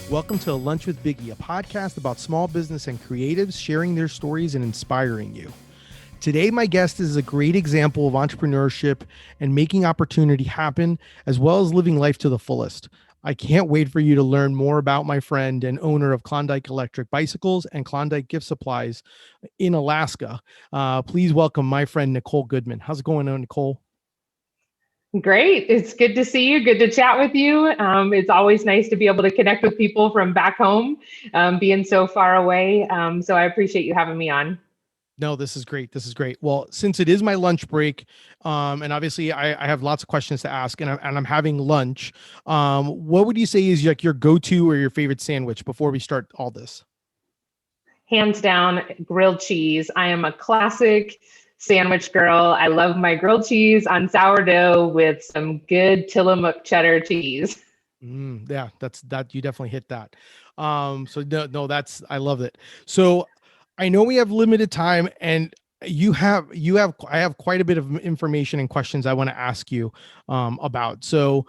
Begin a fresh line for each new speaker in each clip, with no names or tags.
Welcome to Lunch with Biggie, a podcast about small business and creatives sharing their stories and inspiring you. Today, my guest is a great example of entrepreneurship and making opportunity happen, as well as living life to the fullest. I can't wait for you to learn more about my friend and owner of Klondike Electric Bicycles and Klondike Gift Supplies in Alaska. Please welcome my friend, Nicole Goodman. How's it going on, Nicole?
Great. It's good to see you. Good to chat with you. It's always nice to be able to connect with people from back home, being so far away. So I appreciate you having me on.
No, this is great. This is great. Well, since it is my lunch break, and obviously I have lots of questions to ask, and I'm having lunch. What would you say is like your go-to or your favorite sandwich before we start all this?
Hands down, grilled cheese. I am a classic sandwich girl. I love my grilled cheese on sourdough with some good Tillamook cheddar cheese.
Yeah, that you definitely hit that. So no, I love it. So I know we have limited time, and I have quite a bit of information and questions I want to ask you about. So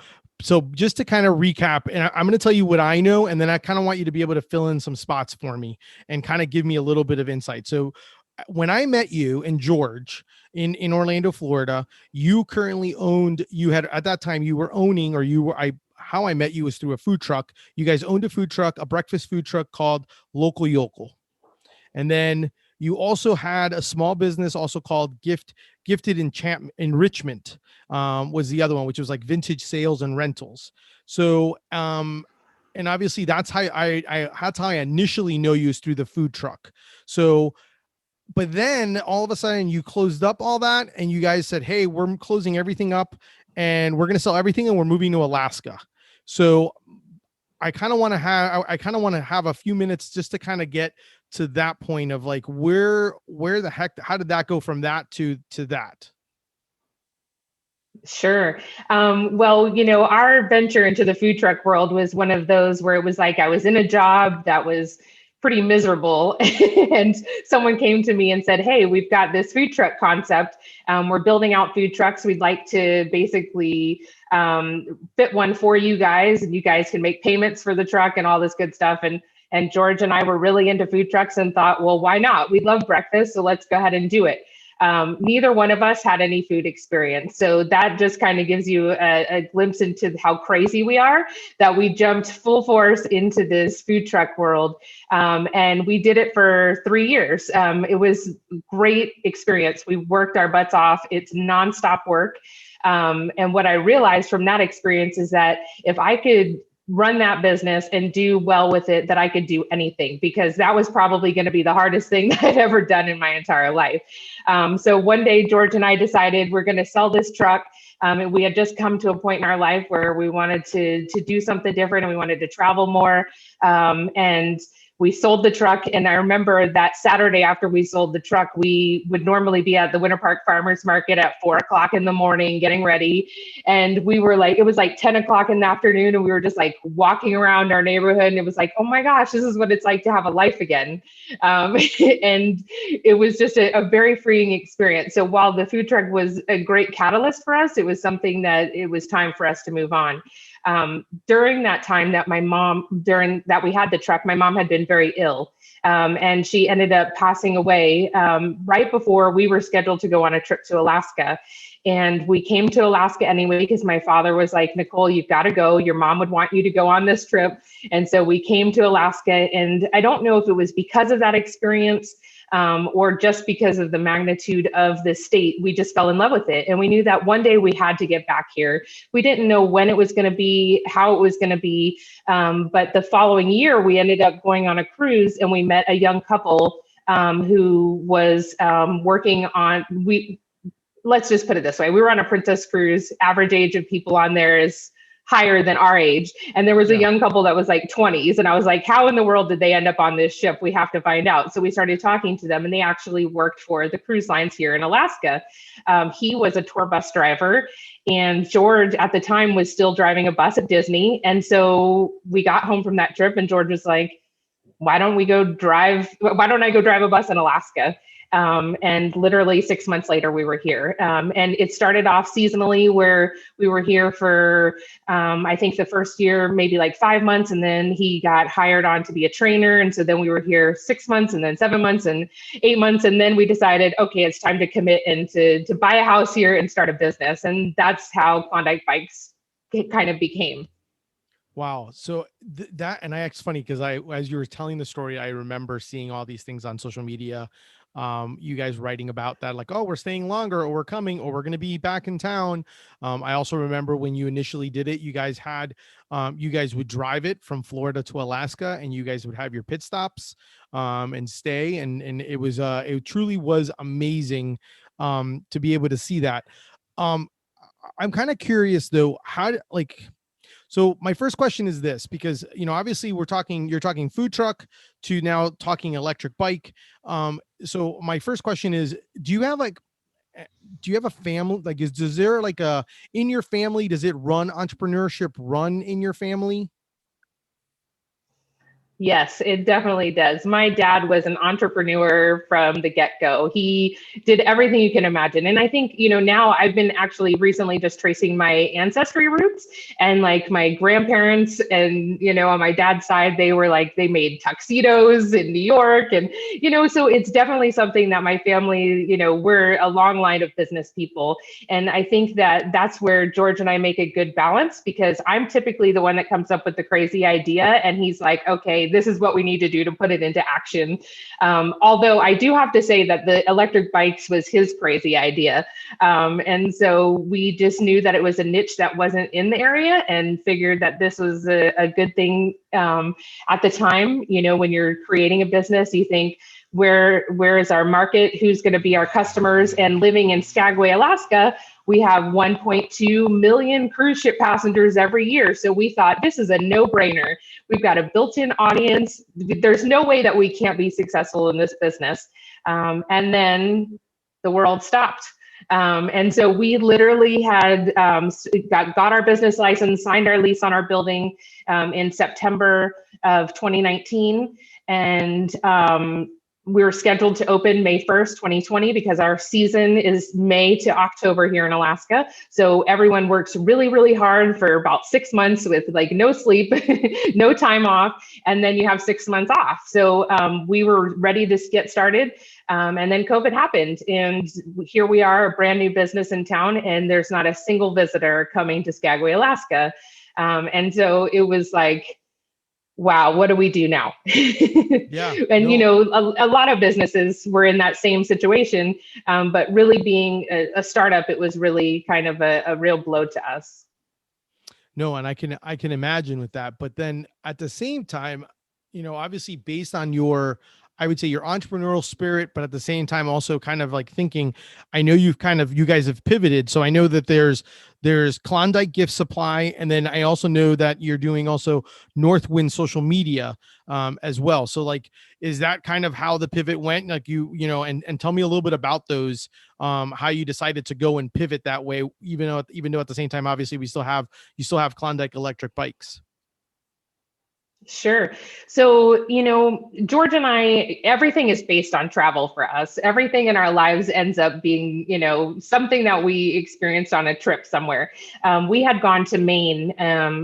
just to kind of recap, and I'm going to tell you what I know, and then I kind of want you to be able to fill in some spots for me and kind of give me a little bit of insight. So when I met you and George in Orlando, Florida, you had at that time you were owning, or how I met you was through a food truck. You guys owned a food truck, a breakfast food truck called Local Yokel. And then you also had a small business also called Gifted Enrichment, was the other one, which was like vintage sales and rentals. So, and obviously that's how that's how I initially know you, is through the food truck. So, but then all of a sudden you closed up all that and you guys said, hey, we're closing everything up and we're going to sell everything and we're moving to Alaska. So I kind of want to have a few minutes just to kind of get to that point of like, where the heck, how did that go from that to that?
Sure. Well, our venture into the food truck world was one of those where it was like I was in a job that was pretty miserable and someone came to me and said, hey, we've got this food truck concept. We're building out food trucks. We'd like to basically fit one for you guys, and you guys can make payments for the truck and all this good stuff. And George and I were really into food trucks and thought, well, why not? We love breakfast, so let's go ahead and do it. Neither one of us had any food experience. So that just kind of gives you a glimpse into how crazy we are, that we jumped full force into this food truck world. And we did it for 3 years. It was great experience. We worked our butts off. It's nonstop work. And what I realized from that experience is that if I could run that business and do well with it, that I could do anything, because that was probably going to be the hardest thing that I'd ever done in my entire life. So one day, George and I decided we're going to sell this truck. And we had just come to a point in our life where we wanted to do something different, and we wanted to travel more. And we sold the truck. And I remember that Saturday after we sold the truck, we would normally be at the Winter Park Farmers Market at 4:00 in the morning, getting ready. And we were like, it was like 10:00 in the afternoon. And we were just like walking around our neighborhood. And it was like, oh my gosh, this is what it's like to have a life again. And it was just a very freeing experience. So while the food truck was a great catalyst for us, it was something that it was time for us to move on. During that time that we had the truck, my mom had been very ill. And she ended up passing away right before we were scheduled to go on a trip to Alaska. And we came to Alaska anyway, because my father was like, Nicole, you've got to go. Your mom would want you to go on this trip. And so we came to Alaska. And I don't know if it was because of that experience or just because of the magnitude of the state, we just fell in love with it. And we knew that one day we had to get back here. We didn't know when it was going to be, how it was going to be. But the following year, we ended up going on a cruise, and we met a young couple who was working on, let's just put it this way. We were on a Princess cruise. Average age of people on there is higher than our age. And there was a young couple that was like 20s. And I was like, how in the world did they end up on this ship? We have to find out. So we started talking to them, and they actually worked for the cruise lines here in Alaska. He was a tour bus driver, and George at the time was still driving a bus at Disney. And so we got home from that trip, and George was like, why don't I go drive a bus in Alaska? And literally 6 months later, we were here. And it started off seasonally where we were here for, I think the first year, maybe like 5 months. And then he got hired on to be a trainer. And so then we were here 6 months and then 7 months and 8 months. And then we decided, okay, it's time to commit and to buy a house here and start a business. And that's how Klondike Bikes kind of became.
Wow. So that, and it's funny because as you were telling the story, I remember seeing all these things on social media. You guys writing about that, like, oh, we're staying longer, or we're coming, or we're going to be back in town. I also remember when you initially did it, you guys had, you guys would drive it from Florida to Alaska, and you guys would have your pit stops, and stay. And it was, it truly was amazing, to be able to see that. Um, I'm kind of curious though, so my first question is this, because, obviously you're talking food truck to now talking electric bike. So my first question is, do you have a family? Like, does there like in your family, does it run entrepreneurship run in your family?
Yes, it definitely does. My dad was an entrepreneur from the get-go. He did everything you can imagine. And I think, now I've been actually recently just tracing my ancestry roots, and like my grandparents and, on my dad's side, they were like, they made tuxedos in New York. And, so it's definitely something that my family, we're a long line of business people. And I think that that's where George and I make a good balance, because I'm typically the one that comes up with the crazy idea. And he's like, okay, this is what we need to do to put it into action. Although I do have to say that the electric bikes was his crazy idea. And so we just knew that it was a niche that wasn't in the area, and figured that this was a good thing. At the time, when you're creating a business, you think, where is our market? Who's going to be our customers? And living in Skagway, Alaska, we have 1.2 million cruise ship passengers every year. So we thought, this is a no-brainer. We've got a built-in audience. There's no way that we can't be successful in this business. And then the world stopped. And so we literally had got our business license, signed our lease on our building in September of 2019. And we were scheduled to open May 1st, 2020, because our season is May to October here in Alaska. So everyone works really, really hard for about 6 months with like no sleep, no time off, and then you have 6 months off. So we were ready to get started. And then COVID happened, and here we are, a brand new business in town, and there's not a single visitor coming to Skagway, Alaska. And so it was like, wow, what do we do now?
Yeah.
And,
No.
a lot of businesses were in that same situation. But really being a startup, it was really kind of a real blow to us.
No, and I can imagine with that. But then at the same time, obviously based on I would say your entrepreneurial spirit, but at the same time also kind of like thinking, I know you guys have pivoted. So I know that there's Klondike Gift Supply, and then I also know that you're doing also Northwind social media, as well. So like, is that kind of how the pivot went? Like and tell me a little bit about those, how you decided to go and pivot that way, even though at the same time, obviously you still have Klondike Electric Bikes.
Sure. So, George and I, everything is based on travel for us. Everything in our lives ends up being, something that we experienced on a trip somewhere. We had gone to Maine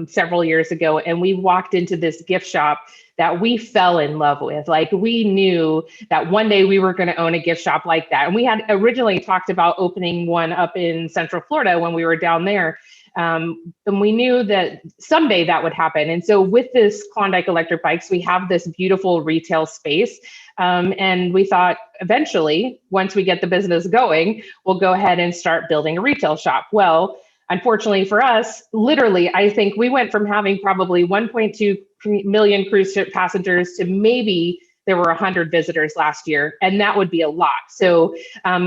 several years ago, and we walked into this gift shop that we fell in love with. Like, we knew that one day we were going to own a gift shop like that. And we had originally talked about opening one up in Central Florida when we were down there. And we knew that someday that would happen. And so with this Klondike Electric Bikes, we have this beautiful retail space. And we thought eventually, once we get the business going, we'll go ahead and start building a retail shop. Well, unfortunately for us, literally, I think we went from having probably 1.2 million cruise ship passengers to maybe there were 100 visitors last year, and that would be a lot. So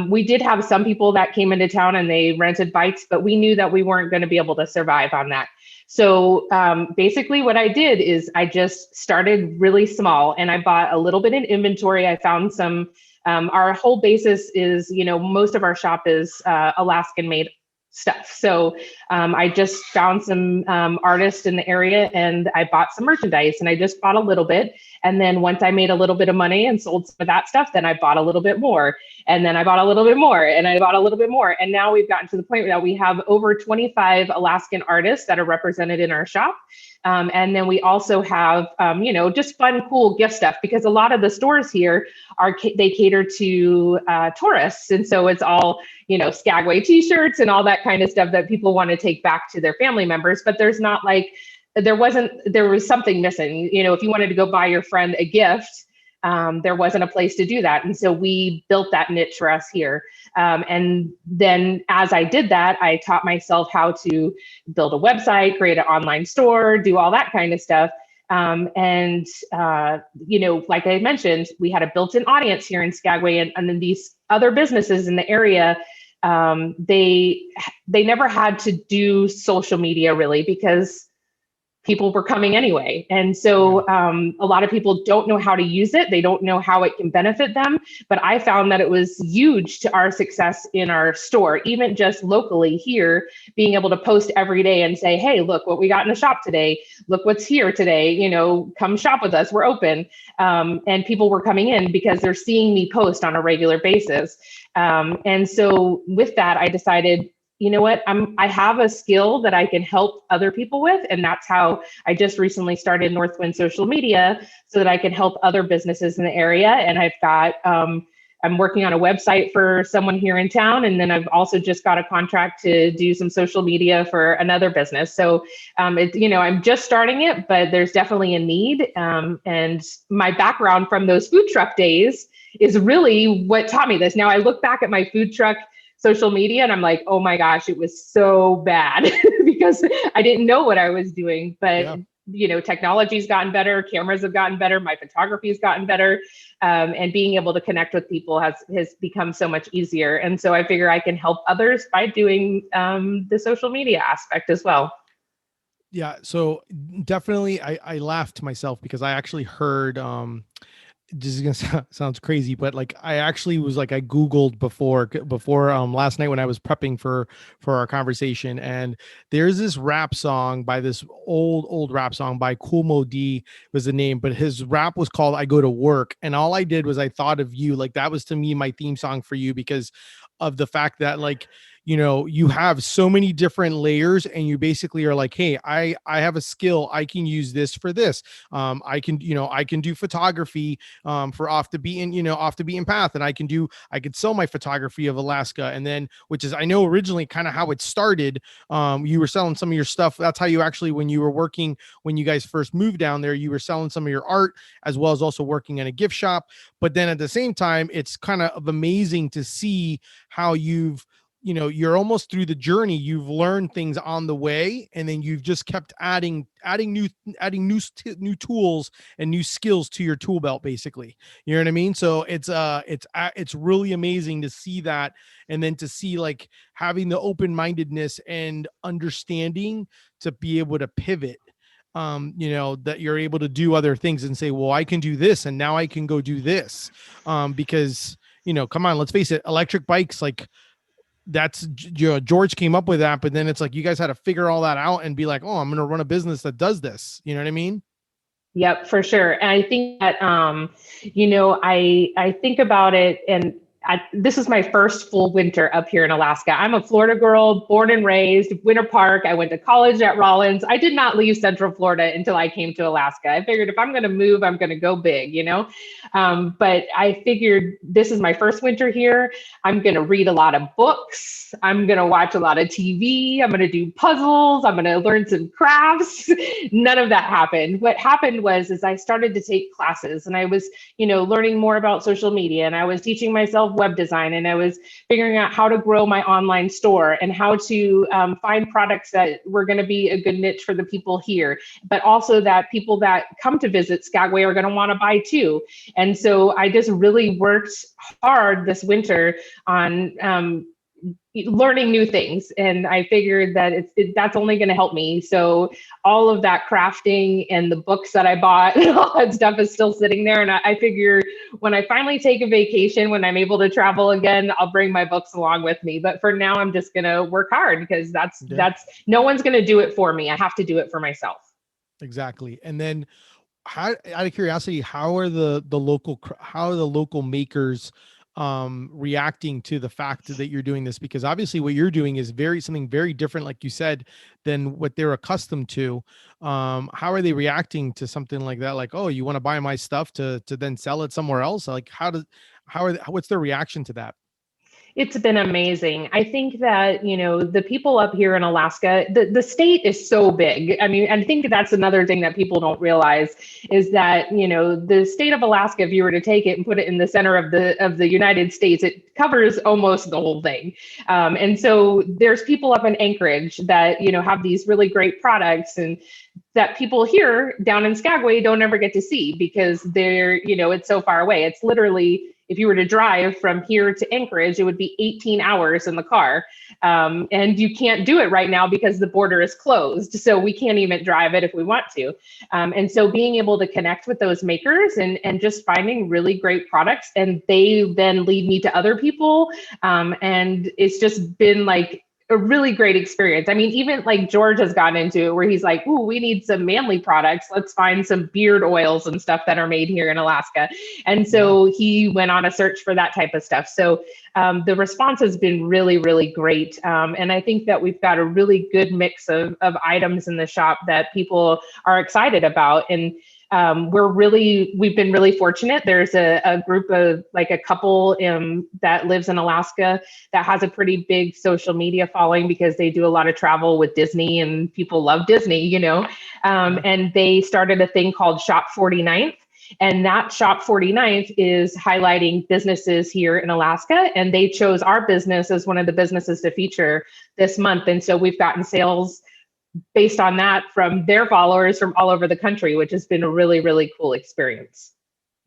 we did have some people that came into town and they rented bikes, but we knew that we weren't going to be able to survive on that. So basically what I did is I just started really small, and I bought a little bit in inventory. I found some, our whole basis is, most of our shop is Alaskan made. stuff. So I just found some artists in the area and I bought some merchandise, and I just bought a little bit. And then once I made a little bit of money and sold some of that stuff, then I bought a little bit more. And then I bought a little bit more, and I bought a little bit more. And now we've gotten to the point that we have over 25 Alaskan artists that are represented in our shop. And then we also have, just fun, cool gift stuff, because a lot of the stores here they cater to tourists. And so it's all, Skagway t-shirts and all that kind of stuff that people want to take back to their family members. But there's not like, there was something missing. If you wanted to go buy your friend a gift, there wasn't a place to do that. And so we built that niche for us here. And then as I did that, I taught myself how to build a website, create an online store, do all that kind of stuff. Like I mentioned, we had a built-in audience here in Skagway, and then these other businesses in the area, they never had to do social media really, because people were coming anyway. And so a lot of people don't know how to use it. They don't know how it can benefit them. But I found that it was huge to our success in our store, even just locally here, being able to post every day and say, hey, look what we got in the shop today. Look what's here today. Come shop with us. We're open. And people were coming in because they're seeing me post on a regular basis. And so with that, I decided, you know what, I have a skill that I can help other people with. And that's how I just recently started Northwind Social Media, so that I can help other businesses in the area. And I've got, I'm working on a website for someone here in town. And then I've also just got a contract to do some social media for another business. So, I'm just starting it, but there's definitely a need. And my background from those food truck days is really what taught me this. Now I look back at my food truck social media and I'm like, oh my gosh, it was so bad because I didn't know what I was doing. But technology's gotten better, cameras have gotten better, my photography has gotten better, and being able to connect with people has become so much easier. And so I figure I can help others by doing the social media aspect as well.
Yeah, so definitely I laughed to myself because I actually heard this is gonna sounds crazy, but like I actually was like I Googled before last night when I was prepping for our conversation, and there's this rap song by this old rap song by Cool Mo D was the name, but his rap was called I Go to Work. And all I did was I thought of you, like that was to me my theme song for you, because of the fact that like you have so many different layers, and you basically are like, hey, I have a skill, I can use this for this. I can do photography for off the beaten path, and I could sell my photography of Alaska. And then, which is I know originally kind of how it started, you were selling some of your stuff. That's how you actually, when you guys first moved down there, you were selling some of your art as well as also working in a gift shop. But then at the same time, it's kind of amazing to see how you're almost through the journey. You've learned things on the way, and then you've just kept adding new tools and new skills to your tool belt, basically. You know what I mean? So it's really amazing to see that, and then to see like having the open-mindedness and understanding to be able to pivot. That you're able to do other things and say, well, I can do this, and now I can go do this, because come on, let's face it, electric bikes, like that's George came up with that, but then it's like you guys had to figure all that out and be like, oh, I'm going to run a business that does this. You know what I mean?
Yep, for sure. And I think that, I think about it, and this is my first full winter up here in Alaska. I'm a Florida girl, born and raised, Winter Park. I went to college at Rollins. I did not leave Central Florida until I came to Alaska. I figured if I'm going to move, I'm going to go big, but I figured this is my first winter here. I'm going to read a lot of books. I'm going to watch a lot of TV. I'm going to do puzzles. I'm going to learn some crafts. None of that happened. What happened is I started to take classes, and I was, learning more about social media, and I was teaching myself web design, and I was figuring out how to grow my online store and how to find products that were going to be a good niche for the people here, but also that people that come to visit Skagway are going to want to buy too. And so I just really worked hard this winter on learning new things, and I figured that that's only going to help me. So all of that crafting and the books that I bought and all that stuff is still sitting there, and I figure when I finally take a vacation, when I'm able to travel again, I'll bring my books along with me. But for now, I'm just going to work hard, because
Yeah,
that's no one's going to do it for me. I have to do it for myself.
exactly. And then how, out of curiosity, how are the local how are the local makers reacting to the fact that you're doing this? Because obviously what you're doing is very something very different, like you said, than what they're accustomed to. How are they reacting to something like that? Like, oh, you want to buy my stuff to then sell it somewhere else? Like, how are what's their reaction to that?
It's been amazing. I think that, the people up here in Alaska, the state is so big. I mean, I think that's another thing that people don't realize is that, the state of Alaska, if you were to take it and put it in the center of the United States, it covers almost the whole thing. And so there's people up in Anchorage that, have these really great products, and that people here down in Skagway don't ever get to see, because it's so far away. It's literally, if you were to drive from here to Anchorage, it would be 18 hours in the car. And you can't do it right now because the border is closed. So we can't even drive it if we want to. And so being able to connect with those makers, and just finding really great products, and they then lead me to other people. And it's just been like a really great experience. I mean, even like George has gotten into it where he's like, "Ooh, we need some manly products. Let's find some beard oils and stuff that are made here in Alaska." And
Yeah.
so he went on a search for that type of stuff. So the response has been really, really great. And I think that we've got a really good mix of items in the shop that people are excited about. And we've been really fortunate. There's a group of, like, a couple that lives in Alaska that has a pretty big social media following, because they do a lot of travel with Disney, and people love Disney,
Yeah.
and they started a thing called Shop 49th. And that Shop 49th is highlighting businesses here in Alaska. And they chose our business as one of the businesses to feature this month. And so we've gotten sales based on that from their followers from all over the country, which has been a really, really cool experience.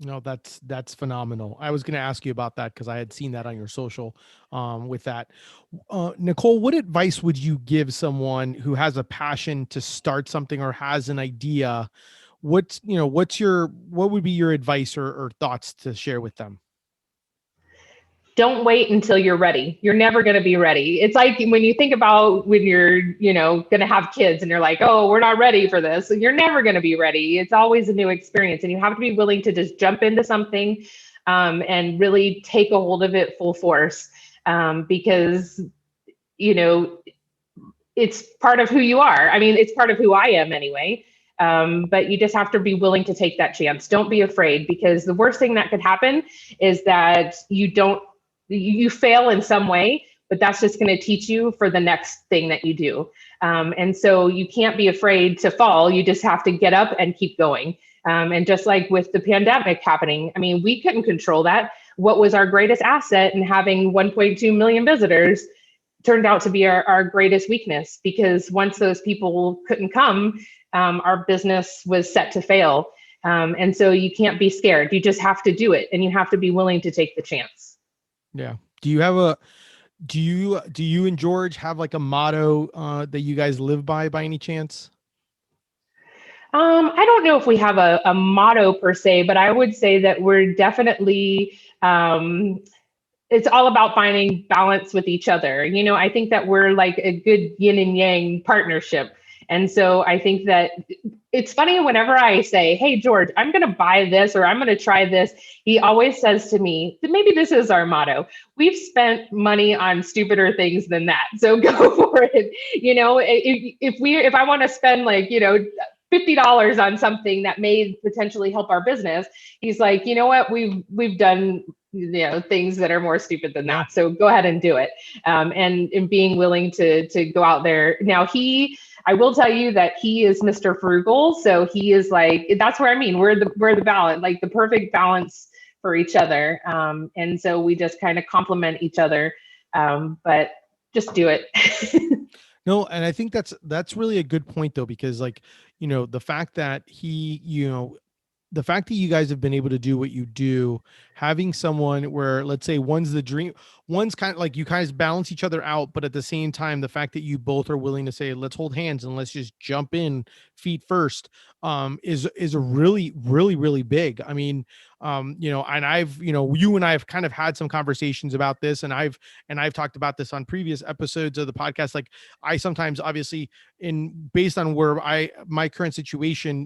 No, that's phenomenal. I was going to ask you about that because I had seen that on your social with that. Nicole, what advice would you give someone who has a passion to start something or has an idea? What would be your advice or thoughts to share with them?
Don't wait until you're ready. You're never going to be ready. It's like when you think about when you're, going to have kids, and you're like, "Oh, we're not ready for this." You're never going to be ready. It's always a new experience, and you have to be willing to just jump into something, and really take a hold of it full force, because, you know, it's part of who you are. I mean, it's part of who I am anyway. But you just have to be willing to take that chance. Don't be afraid, because the worst thing that could happen is that you fail in some way, but that's just going to teach you for the next thing that you do. And so you can't be afraid to fall. You just have to get up and keep going. And just like with the pandemic happening, I mean, we couldn't control that. What was our greatest asset in having 1.2 million visitors turned out to be our greatest weakness, because once those people couldn't come, our business was set to fail. And so you can't be scared. You just have to do it, and you have to be willing to take the chance.
Yeah. Do you have a do you and George have like a motto that you guys live by any chance?
I don't know if we have a motto per se, but I would say that we're definitely, it's all about finding balance with each other. I think that we're like a good yin and yang partnership. And so I think that it's funny whenever I say, "Hey, George, I'm going to buy this, or I'm going to try this," he always says to me, "Maybe this is our motto. We've spent money on stupider things than that. So go for it." If I want to spend, like, $50 on something that may potentially help our business, he's like, "You know what? We've done, things that are more stupid than
Yeah.
that. So go ahead and do it." And being willing to go out there. Now, I will tell you that he is Mr. Frugal. So he is like, that's where, I mean, we're the balance, like the perfect balance for each other. And so we just kind of complement each other. But just do it.
No, and I think that's really a good point though, because like, the fact that the fact that you guys have been able to do what you do having someone where, let's say, one's the dream, one's kind of like you guys balance each other out, but at the same time, the fact that you both are willing to say, let's hold hands and let's just jump in feet first, is a really, really, really big. I mean, and I've, you and I have kind of had some conversations about this, and I've talked about this on previous episodes of the podcast. Like, I sometimes, obviously, in based on where my current situation,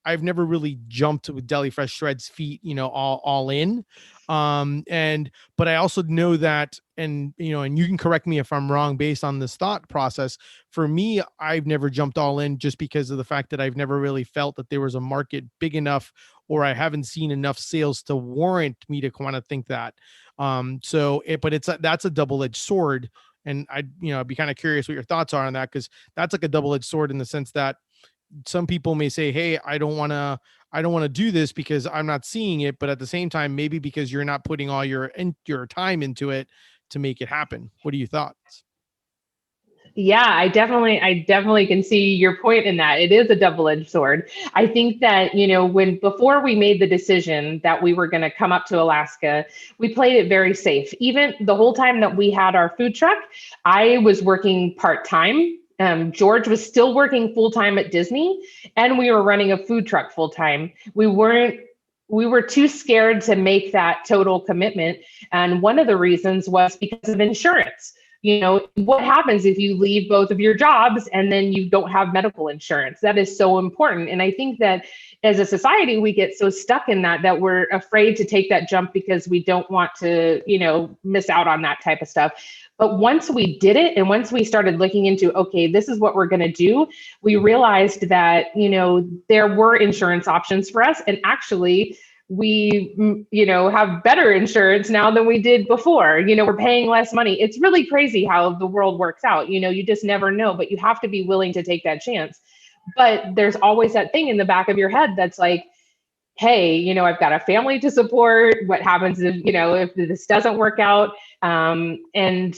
I've never really jumped with Deli Fresh Shreds feet, all in. But I also know that, and and you can correct me if I'm wrong based on this thought process. For me, I've never jumped all in just because of the fact that I've never really felt that there was a market big enough, or I haven't seen enough sales to warrant me to kind of think that. That's a double-edged sword. And I'd be kind of curious what your thoughts are on that, because that's like a double-edged sword in the sense that some people may say, hey, I don't want to do this because I'm not seeing it, but at the same time, maybe because you're not putting all your time into it to make it happen. What are your thoughts?
Yeah, I definitely can see your point in that. It is a double-edged sword. I think that, when before we made the decision that we were going to come up to Alaska, we played it very safe. Even the whole time that we had our food truck, I was working part-time. George was still working full-time at Disney, and we were running a food truck full-time. We were too scared to make that total commitment. And one of the reasons was because of insurance. What happens if you leave both of your jobs and then you don't have medical insurance? That is so important. And I think that as a society, we get so stuck in that we're afraid to take that jump because we don't want to, miss out on that type of stuff. But once we did it, and once we started looking into, okay, this is what we're going to do, we realized that, there were insurance options for us. And actually, we, have better insurance now than we did before. We're paying less money. It's really crazy how the world works out. You just never know, but you have to be willing to take that chance. But there's always that thing in the back of your head that's like, hey, I've got a family to support. What happens if this doesn't work out? And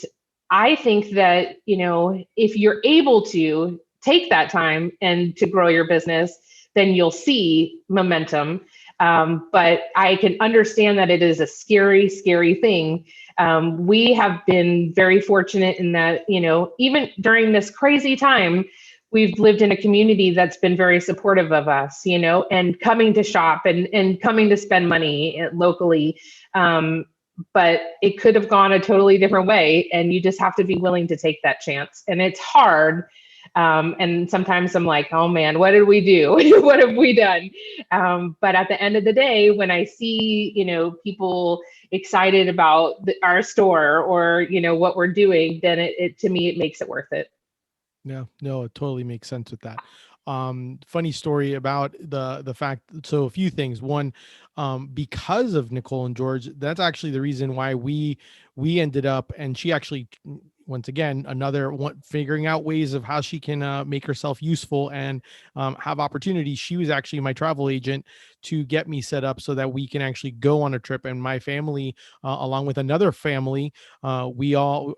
I think that, if you're able to take that time and to grow your business, then you'll see momentum. But I can understand that it is a scary, scary thing. We have been very fortunate in that, even during this crazy time, we've lived in a community that's been very supportive of us, and coming to shop and coming to spend money locally. But it could have gone a totally different way, and you just have to be willing to take that chance. And it's hard. And sometimes I'm like, oh man, what did we do? What have we done? But at the end of the day, when I see, people excited about our store or, what we're doing, then to me, it makes it worth it.
No, it totally makes sense with that. Funny story about the fact. So a few things. One, because of Nicole and George, that's actually the reason why we ended up, and she actually, once again, another one, figuring out ways of how she can make herself useful and have opportunities. She was actually my travel agent to get me set up so that we can actually go on a trip. And my family, along with another family, it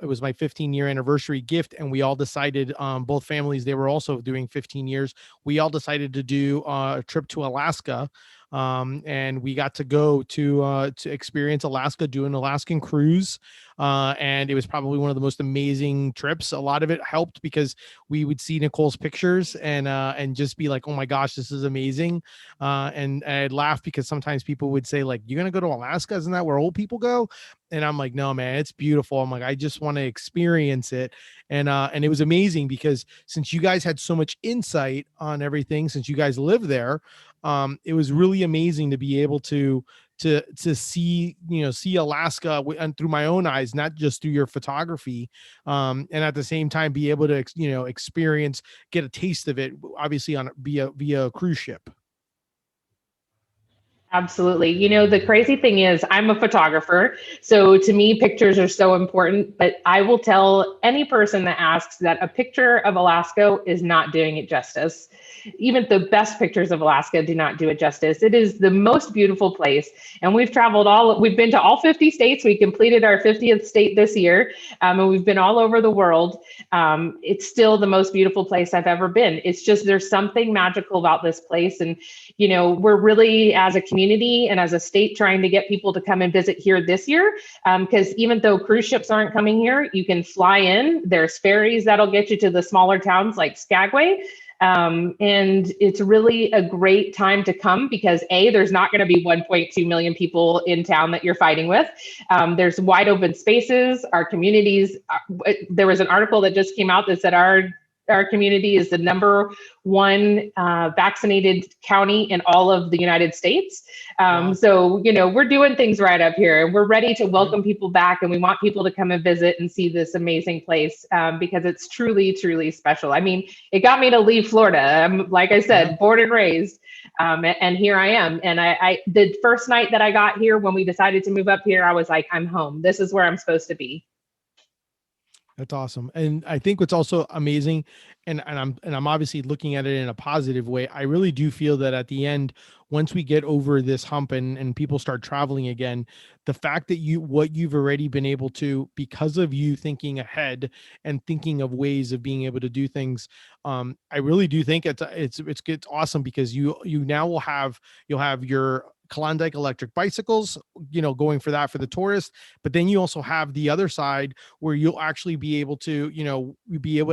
was my 15-year anniversary gift, and we all decided, both families, they were also doing 15 years. We all decided to do a trip to Alaska. And we got to go to experience Alaska, do an Alaskan cruise. And it was probably one of the most amazing trips. A lot of it helped because we would see Nicole's pictures and just be like, oh my gosh, this is amazing. And I'd laugh because sometimes people would say, like, you're going to go to Alaska? Isn't that where old people go? And I'm like, no, man, it's beautiful. I'm like, I just want to experience it. And it was amazing because since you guys had so much insight on everything, since you guys live there, it was really amazing to be able to see Alaska and through my own eyes, not just through your photography, and at the same time be able to experience, get a taste of it, obviously on via a cruise ship.
Absolutely. The crazy thing is I'm a photographer. So to me, pictures are so important, but I will tell any person that asks that a picture of Alaska is not doing it justice. Even the best pictures of Alaska do not do it justice. It is the most beautiful place. And we've been to all 50 states. We completed our 50th state this year. And we've been all over the world. It's still the most beautiful place I've ever been. It's just, there's something magical about this place. And, we're really, as a community, community and as a state trying to get people to come and visit here this year. Because even though cruise ships aren't coming here, you can fly in. There's ferries that'll get you to the smaller towns like Skagway. And it's really a great time to come because there's not going to be 1.2 million people in town that you're fighting with. There's wide open spaces. Our communities, there was an article that just came out that said our community is the #1 vaccinated county in all of the United States.
Wow.
So, we're doing things right up here and we're ready to welcome people back, and we want people to come and visit and see this amazing place because it's truly, truly special. I mean, it got me to leave Florida. Like I said, born and raised, and here I am. And I the first night that I got here, when we decided to move up here, I was like, I'm home. This is where I'm supposed to be.
That's awesome. And I think what's also amazing, and I'm obviously looking at it in a positive way. I really do feel that at the end, once we get over this hump and people start traveling again, the fact that what you've already been able to, because of you thinking ahead and thinking of ways of being able to do things, I really do think it's awesome because you'll have your Klondike Electric Bicycles, going for the tourist, but then you also have the other side where you'll actually be able to,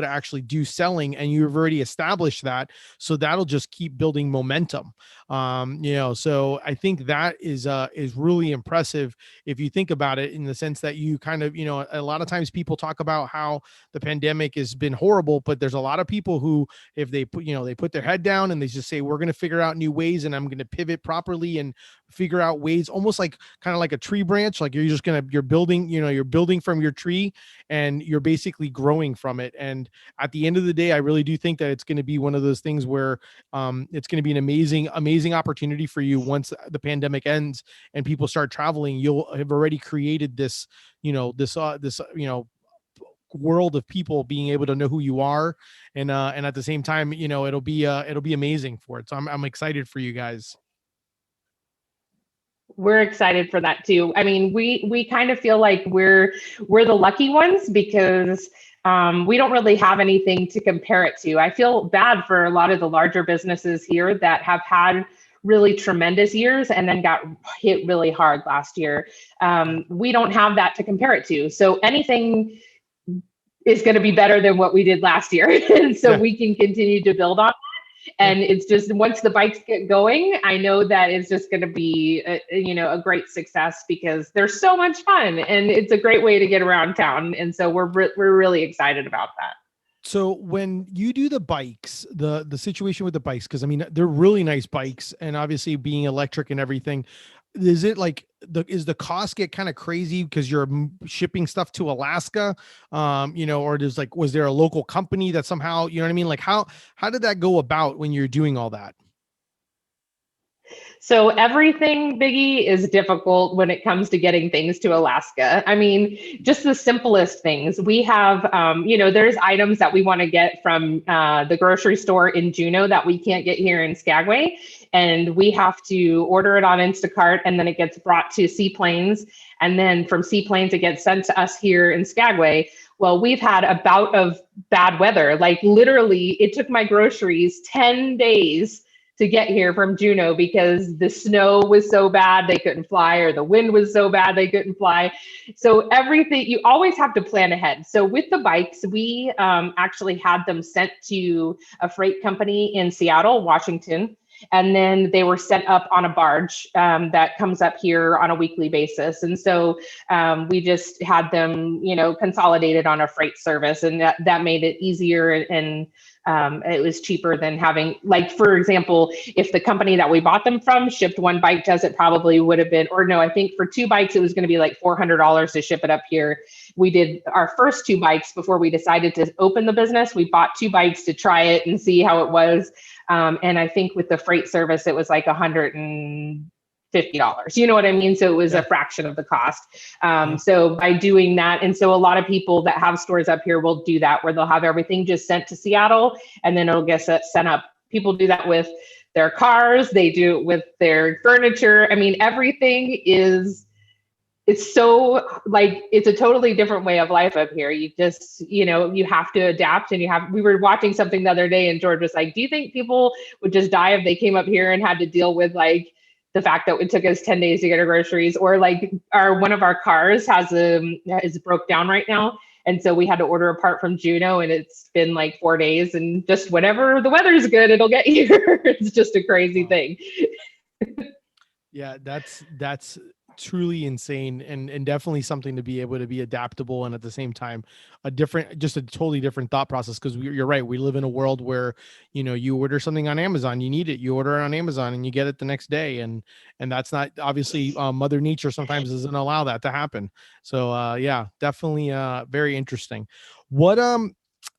actually do selling, and you've already established that. So that'll just keep building momentum. So I think that is really impressive if you think about it, in the sense that you kind of, a lot of times people talk about how the pandemic has been horrible, but there's a lot of people who, if they put their head down and they just say, we're going to figure out new ways and I'm going to pivot properly and figure out ways, almost like kind of like a tree branch, like you're building from your tree and you're basically growing from it. And at the end of the day, I really do think that it's going to be one of those things where it's going to be an amazing opportunity for you once the pandemic ends and people start traveling. You'll have already created this world of people being able to know who you are, and at the same time, it'll be amazing for it. So I'm excited for you guys.
We're excited for that too. I mean, we kind of feel like we're the lucky ones because we don't really have anything to compare it to. I feel bad for a lot of the larger businesses here that have had really tremendous years and then got hit really hard last year. We don't have that to compare it to. So anything is going to be better than what we did last year. And so we can continue to build on. And it's just, once the bikes get going, I know that it's just going to be a great success because they're so much fun and it's a great way to get around town. And so we're really excited about that.
So when you do the bikes, the situation with the bikes, because I mean, they're really nice bikes, and obviously being electric and everything, is it like is the cost get kind of crazy because you're shipping stuff to Alaska, or was there a local company that somehow, you know what I mean? Like how did that go about when you're doing all that?
So everything, Biggie, is difficult when it comes to getting things to Alaska. I mean, just the simplest things. We have, there's items that we want to get from the grocery store in Juneau that we can't get here in Skagway. And we have to order it on Instacart, and then it gets brought to Seaplanes. And then from Seaplanes, it gets sent to us here in Skagway. Well, we've had a bout of bad weather. Like literally, it took my groceries 10 days to get here from Juneau because the snow was so bad they couldn't fly, or the wind was so bad they couldn't fly. So everything, you always have to plan ahead. So with the bikes, we actually had them sent to a freight company in Seattle, Washington. And then they were sent up on a barge that comes up here on a weekly basis. And so we just had them, consolidated on a freight service, and that made it easier, and it was cheaper than having, like, for example, if the company that we bought them from shipped one bike to us, it probably would have been, or no, I think for 2 bikes, it was going to be like $400 to ship it up here. We did our first 2 bikes before we decided to open the business. We bought 2 bikes to try it and see how it was. And I think with the freight service, it was like $150. You know what I mean? So it was a fraction of the cost. So by doing that, and so a lot of people that have stores up here will do that, where they'll have everything just sent to Seattle, and then it'll get sent up. People do that with their cars. They do it with their furniture. I mean, everything is, it's so, like, it's a totally different way of life up here. You just, you have to adapt, and we were watching something the other day, and George was like, do you think people would just die if they came up here and had to deal with, like, the fact that it took us 10 days to get our groceries, or like one of our cars is broke down right now. And so we had to order a part from Juno, and it's been like 4 days, and just whenever the weather's good, it'll get here. It's just a crazy thing.
Yeah, that's truly insane, and definitely something to be able to be adaptable, and at the same time just a totally different thought process, because you're right, we live in a world where, you order something on Amazon, you need it, you order it on Amazon and you get it the next day, and that's not obviously, Mother Nature sometimes doesn't allow that to happen. So yeah, definitely very interesting. What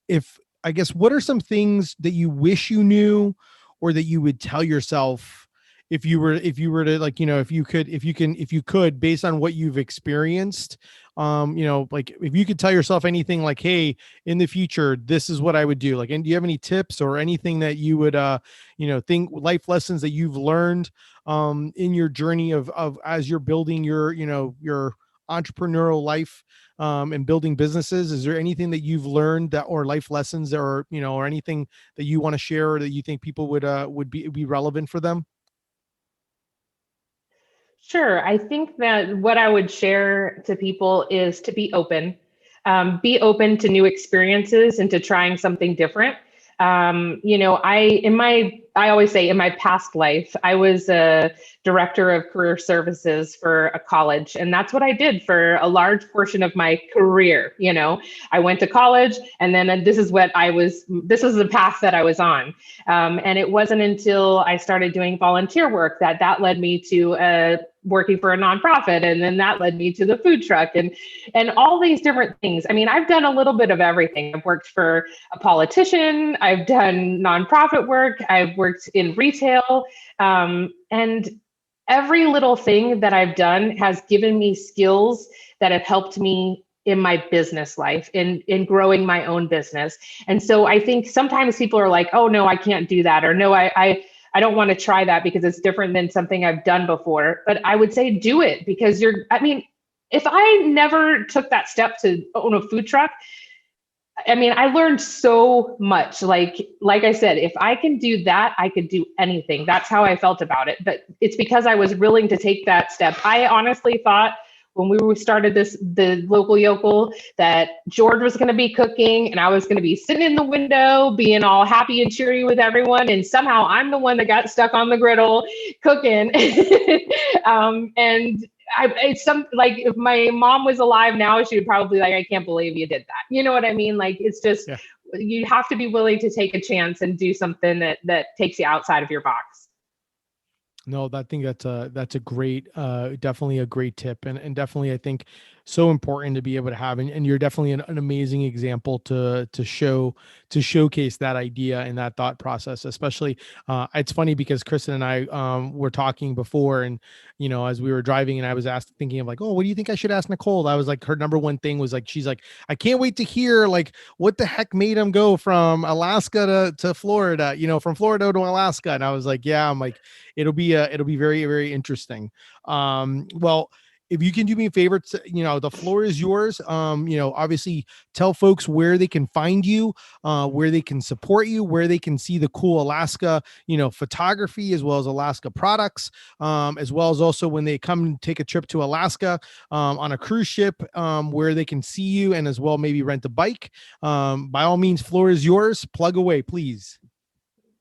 if I guess what are some things that you wish you knew, or that you would tell yourself, if you were to, like, if you could, based on what you've experienced, like if you could tell yourself anything, like, hey, in the future this is what I would do, like, and do you have any tips or anything that you would think, life lessons that you've learned in your journey of as you're building your entrepreneurial life, and building businesses? Is there anything that you've learned, that, or life lessons, or or anything that you want to share, or that you think people would be relevant for them?
Sure. I think that what I would share to people is to be open to new experiences and to trying something different. I always say in my past life, I was a director of career services for a college, and that's what I did for a large portion of my career. I went to college, and then this is the path that I was on. And it wasn't until I started doing volunteer work that led me to working for a nonprofit, and then that led me to the food truck, and all these different things. I mean, I've done a little bit of everything. I've worked for a politician, I've done nonprofit work, I've worked in retail, and every little thing that I've done has given me skills that have helped me in my business life, in growing my own business. And so I think sometimes people are like, oh no, I can't do that, or no, I don't want to try that because it's different than something I've done before. But I would say do it, because if I never took that step to own a food truck, I learned so much. Like I said, if I can do that, I could do anything. That's how I felt about it. But it's because I was willing to take that step. I honestly thought, when we started the local yokel, that George was going to be cooking and I was going to be sitting in the window being all happy and cheery with everyone. And somehow I'm the one that got stuck on the griddle cooking. And if my mom was alive now, she would probably be like, I can't believe you did that. You know what I mean? Like, it's just, you have to be willing to take a chance and do something that takes you outside of your box.
No, I think that's a great, definitely a great tip, and definitely I think so important to be able to have, and you're definitely an amazing example to showcase that idea and that thought process. Especially, it's funny because Kristen and I were talking before, and as we were driving, and I was thinking of like, oh, what do you think I should ask Nicole? I was like, her number one thing was like, she's like, I can't wait to hear like what the heck made him go from Alaska to Florida, from Florida to Alaska. And I was like, yeah, I'm like, it'll be very, very interesting. Well, if you can do me a favor, the floor is yours. Obviously tell folks where they can find you, where they can support you, where they can see the cool Alaska, photography, as well as Alaska products, as well as also when they come and take a trip to Alaska, on a cruise ship, where they can see you, and as well, maybe rent a bike. By all means, floor is yours. Plug away, please.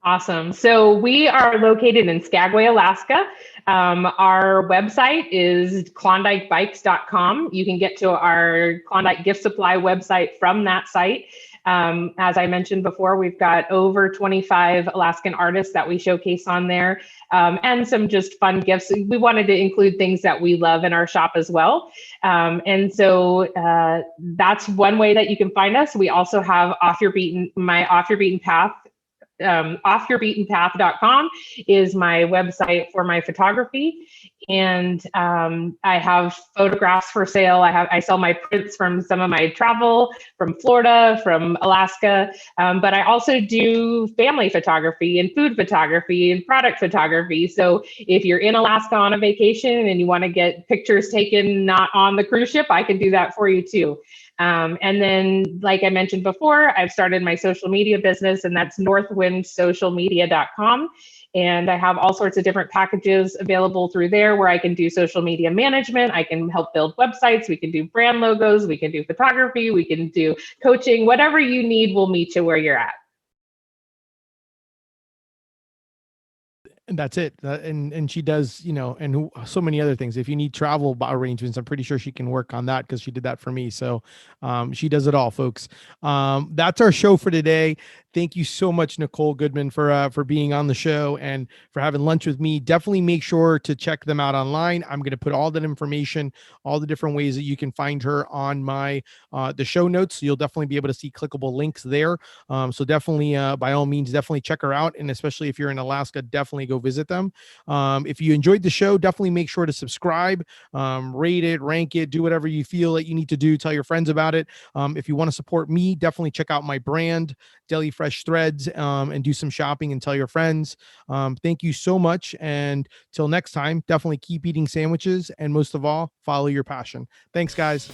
Awesome. So we are located in Skagway, Alaska. Our website is klondikebikes.com. You can get to our Klondike Gift Supply website from that site. As I mentioned before, we've got over 25 Alaskan artists that we showcase on there, and some just fun gifts. We wanted to include things that we love in our shop as well. And so that's one way that you can find us. We also have Off Your Beaten Path. Offyourbeatenpath.com is my website for my photography, and I have photographs for sale. I sell my prints from some of my travel from Florida, from Alaska, but I also do family photography and food photography and product photography. So if you're in Alaska on a vacation and you want to get pictures taken not on the cruise ship, I can do that for you too. And then, like I mentioned before, I've started my social media business, and that's northwindsocialmedia.com. And I have all sorts of different packages available through there where I can do social media management. I can help build websites. We can do brand logos. We can do photography. We can do coaching. Whatever you need, we'll meet you where you're at.
And that's it. And she does, and so many other things. If you need travel arrangements, I'm pretty sure she can work on that because she did that for me. So she does it all, folks. That's our show for today. Thank you so much, Nicole Goodman, for being on the show and for having lunch with me. Definitely make sure to check them out online. I'm going to put all that information, all the different ways that you can find her on my the show notes. So you'll definitely be able to see clickable links there. So definitely, by all means, definitely check her out. And especially if you're in Alaska, definitely go visit them. If you enjoyed the show, definitely make sure to subscribe, rate it, rank it, do whatever you feel that you need to do. Tell your friends about it. If you want to support me, definitely check out my brand, Deli Fresh Threads, and do some shopping and tell your friends. Thank you so much. And till next time, definitely keep eating sandwiches. And most of all, follow your passion. Thanks, guys.